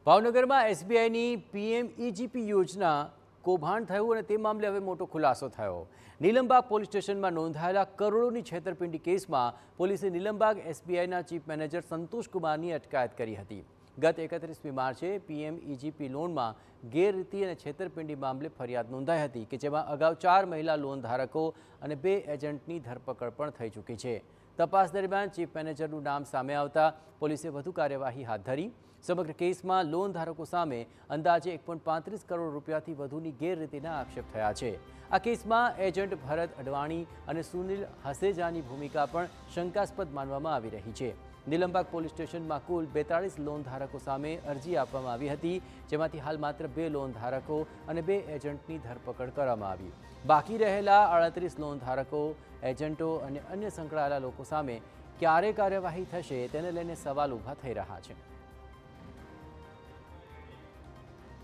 ભાવનગરમાં એસબીઆઈની પીએમઈજીપી યોજના કૌભાંડ થયું અને તે મામલે હવે મોટો ખુલાસો થયો। નીલમબાગ પોલીસ સ્ટેશનમાં નોંધાયેલા કરોડોની છેતરપિંડી કેસમાં પોલીસે નીલમબાગ એસબીઆઈના ચીફ મેનેજર સંતોષ કુમારની અટકાયત કરી હતી। ગત 31મી માર્ચે પીએમઈજીપી લોનમાં ગેરરીતિ અને છેતરપિંડી મામલે ફરિયાદ નોંધાઈ હતી કે જેમાં અગાઉ 4 મહિલા લોન ધારકો અને 2 એજન્ટની ધરપકડ પણ થઈ ચૂકી છે। તપાસ દરમિયાન ચીફ મેનેજરનું નામ સામે આવતા પોલીસે વધુ કાર્યવાહી હાથ ધરી। સમગ્ર કેસમાં લોન ધારકો સામે અંદાજે 1.35 કરોડ રૂપિયાથી વધુની ગેરરીતિના આક્ષેપ થયા છે। આ કેસમાં એજન્ટ ભરત અડવાણી અને સુનિલ હસેજાની ભૂમિકા પણ શંકાસ્પદ માનવામાં આવી રહી છે। નીલમબાગ પોલીસ સ્ટેશનમાં કુલ 42 લોન ધારકો સામે અરજી આપવામાં આવી હતી, જેમાંથી હાલ માત્ર 2 લોન ધારકો અને 2 એજન્ટની ધરપકડ કરવામાં આવી। બાકી રહેલા 38 લોન ધારકો, એજન્ટો અને અન્ય સંકળાયેલા લોકો સામે ક્યારે કાર્યવાહી થશે તેને લઈને સવાલ ઊભા થઈ રહ્યા છે।